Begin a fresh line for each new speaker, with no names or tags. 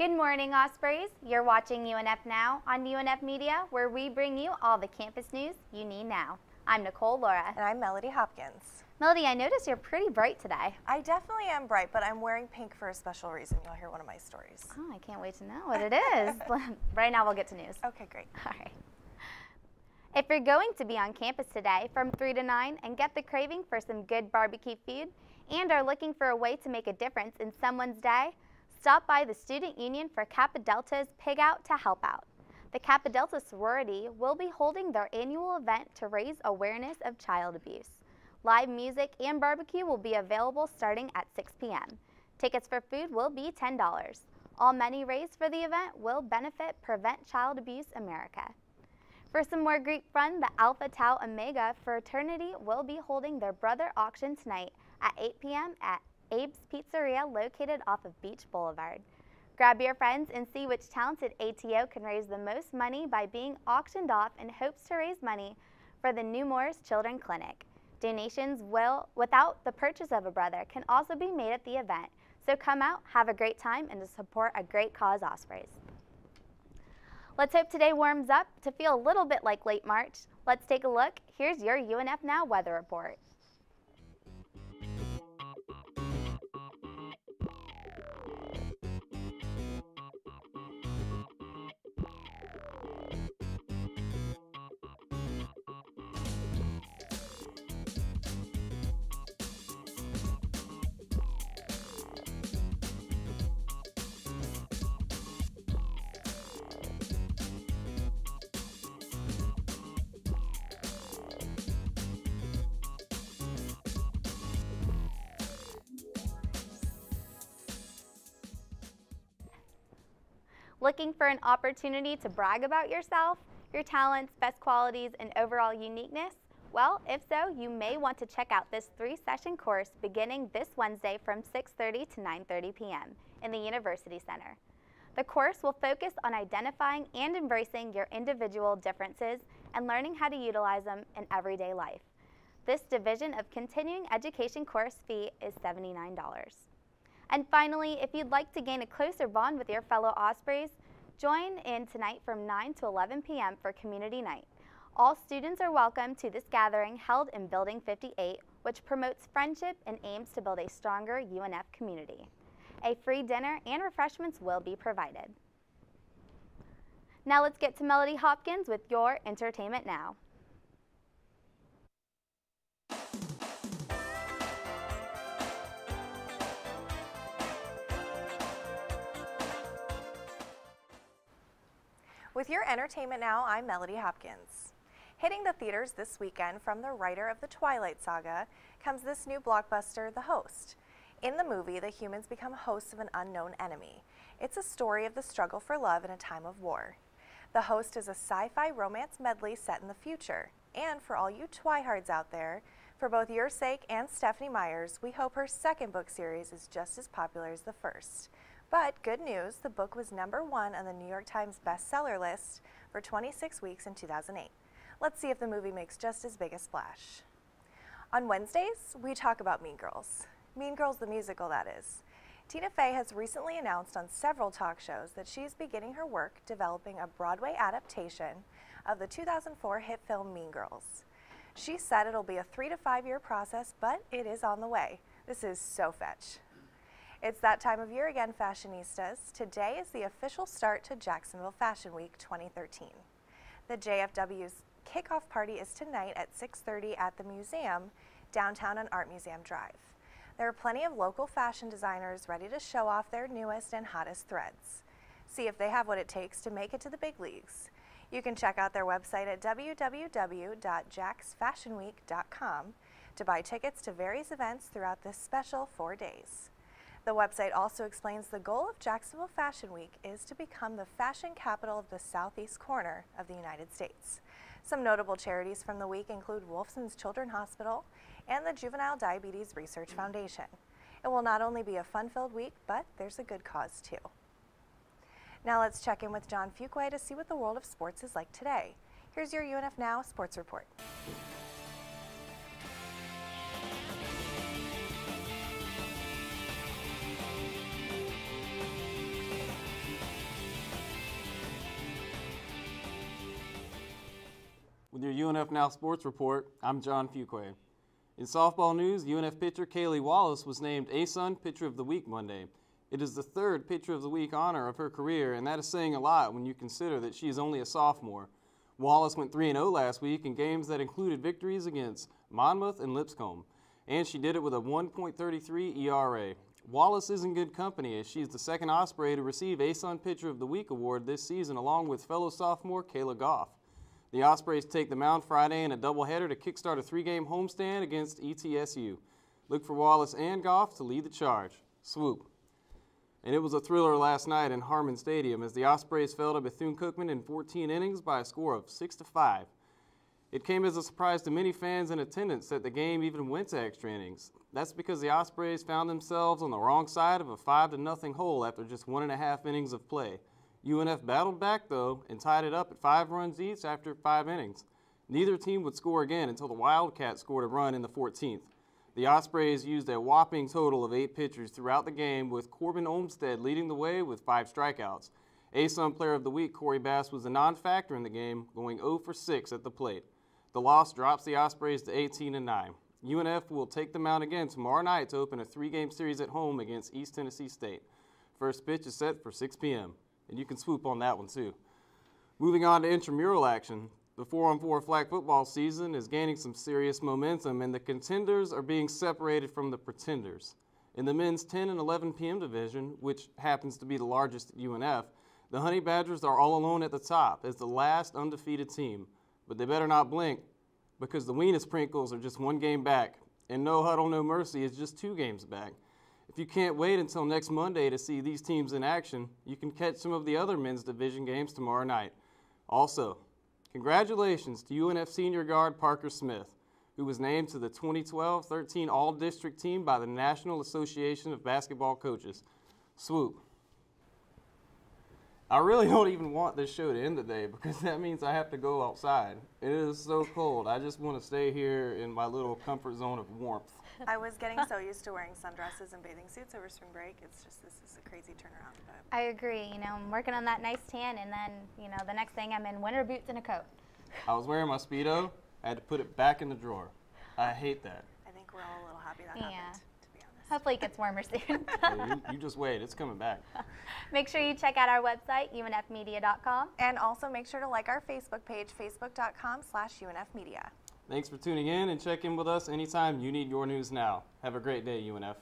Good morning, Ospreys. You're watching UNF Now on UNF Media, where we bring you all the campus news you need now. I'm Nicole Laura.
And I'm Melody Hopkins.
Melody, I notice you're pretty bright today.
I definitely am bright, but I'm wearing pink for a special reason. You'll hear one of my stories.
Oh, I can't wait to know what it is. Right now we'll get to news.
Okay, great.
All right. If you're going to be on campus today from 3 to 9 and get the craving for some good barbecue food and are looking for a way to make a difference in someone's day, stop by the Student Union for Kappa Delta's Pig Out to help out. The Kappa Delta sorority will be holding their annual event to raise awareness of child abuse. Live music and barbecue will be available starting at 6 p.m. Tickets for food will be $10. All money raised for the event will benefit Prevent Child Abuse America. For some more Greek fun, the Alpha Tau Omega fraternity will be holding their brother auction tonight at 8 p.m. at Abe's Pizzeria located off of Beach Boulevard. Grab your friends and see which talented ATO can raise the most money by being auctioned off in hopes to raise money for the New Moors Children Clinic. Donations without the purchase of a brother can also be made at the event. So come out, have a great time, and to support a great cause, Ospreys. Let's hope today warms up to feel a little bit like late March. Let's take a look. Here's your UNF Now weather report. Looking for an opportunity to brag about yourself, your talents, best qualities, and overall uniqueness? Well, if so, you may want to check out this 3-session course beginning this Wednesday from 6:30 to 9:30 p.m. in the University Center. The course will focus on identifying and embracing your individual differences and learning how to utilize them in everyday life. This Division of Continuing Education course fee is $79. And finally, if you'd like to gain a closer bond with your fellow Ospreys, join in tonight from 9 to 11 p.m. for Community Night. All students are welcome to this gathering held in Building 58, which promotes friendship and aims to build a stronger UNF community. A free dinner and refreshments will be provided. Now let's get to Melody Hopkins with your Entertainment Now.
With your Entertainment Now, I'm Melody Hopkins. Hitting the theaters this weekend from the writer of the Twilight Saga comes this new blockbuster, The Host. In the movie, the humans become hosts of an unknown enemy. It's a story of the struggle for love in a time of war. The Host is a sci-fi romance medley set in the future. And for all you Twihards out there, for both your sake and Stephanie Meyer's, we hope her second book series is just as popular as the first. But good news, the book was #1 on the New York Times bestseller list for 26 weeks in 2008. Let's see if the movie makes just as big a splash. On Wednesdays, we talk about Mean Girls. Mean Girls the musical, that is. Tina Fey has recently announced on several talk shows that she's beginning her work developing a Broadway adaptation of the 2004 hit film Mean Girls. She said it'll be a 3 to 5 year process, but it is on the way. This is so fetch. It's that time of year again, fashionistas. Today is the official start to Jacksonville Fashion Week 2013. The JFW's kickoff party is tonight at 6:30 at the museum, downtown on Art Museum Drive. There are plenty of local fashion designers ready to show off their newest and hottest threads. See if they have what it takes to make it to the big leagues. You can check out their website at www.jaxfashionweek.com to buy tickets to various events throughout this special 4 days. The website also explains the goal of Jacksonville Fashion Week is to become the fashion capital of the southeast corner of the United States. Some notable charities from the week include Wolfson's Children's Hospital and the Juvenile Diabetes Research Foundation. It will not only be a fun-filled week, but there's a good cause too. Now let's check in with John Fuquay to see what the world of sports is like today. Here's your UNF Now Sports Report.
your UNF Now Sports Report. I'm John Fuquay. In softball news, UNF pitcher Kaylee Wallace was named ASUN Pitcher of the Week Monday. It is the third Pitcher of the Week honor of her career, and that is saying a lot when you consider that she is only a sophomore. Wallace went 3-0 last week in games that included victories against Monmouth and Lipscomb, and she did it with a 1.33 ERA. Wallace is in good company as she is the second Osprey to receive ASUN Pitcher of the Week award this season, along with fellow sophomore Kayla Goff. The Ospreys take the mound Friday in a doubleheader to kickstart a 3-game homestand against ETSU. Look for Wallace and Goff to lead the charge. Swoop. And it was a thriller last night in Harmon Stadium as the Ospreys fell to Bethune-Cookman in 14 innings by a score of 6-5. It came as a surprise to many fans in attendance that the game even went to extra innings. That's because the Ospreys found themselves on the wrong side of a 5-0 hole after just 1.5 innings of play. UNF battled back, though, and tied it up at 5 runs each after 5 innings. Neither team would score again until the Wildcats scored a run in the 14th. The Ospreys used a whopping total of 8 pitchers throughout the game, with Corbin Olmstead leading the way with 5 strikeouts. ASUN Player of the Week Corey Bass was a non-factor in the game, going 0 for 6 at the plate. The loss drops the Ospreys to 18-9. UNF will take the mound again tomorrow night to open a 3-game series at home against East Tennessee State. First pitch is set for 6 p.m., and you can swoop on that one too. Moving on to intramural action, the 4-on-4 flag football season is gaining some serious momentum, and the contenders are being separated from the pretenders. In the men's 10 and 11 p.m. division, which happens to be the largest at UNF, the Honey Badgers are all alone at the top as the last undefeated team. But they better not blink, because the Wiener Sprinkles are just 1 game back, and No Huddle, No Mercy is just 2 games back. If you can't wait until next Monday to see these teams in action, you can catch some of the other men's division games tomorrow night. Also, congratulations to UNF senior guard Parker Smith, who was named to the 2012-13 All-District team by the National Association of Basketball Coaches. Swoop. I really don't even want this show to end today because that means I have to go outside. It is so cold. I just want to stay here in my little comfort zone of warmth.
I was getting so used to wearing sundresses and bathing suits over spring break. It's just, this is a crazy turnaround. But
I agree. You know, I'm working on that nice tan, and then, you know, the next thing I'm in winter boots and a coat.
I was wearing my Speedo. I had to put it back in the drawer. I hate that.
I think we're all a little happy that happened, to be honest.
Hopefully it gets warmer soon.
Hey, you just wait. It's coming back.
Make sure you check out our website, unfmedia.com.
And also make sure to like our Facebook page, facebook.com/UNFmedia.
Thanks for tuning in, and check in with us anytime you need your news now. Have a great day, UNF.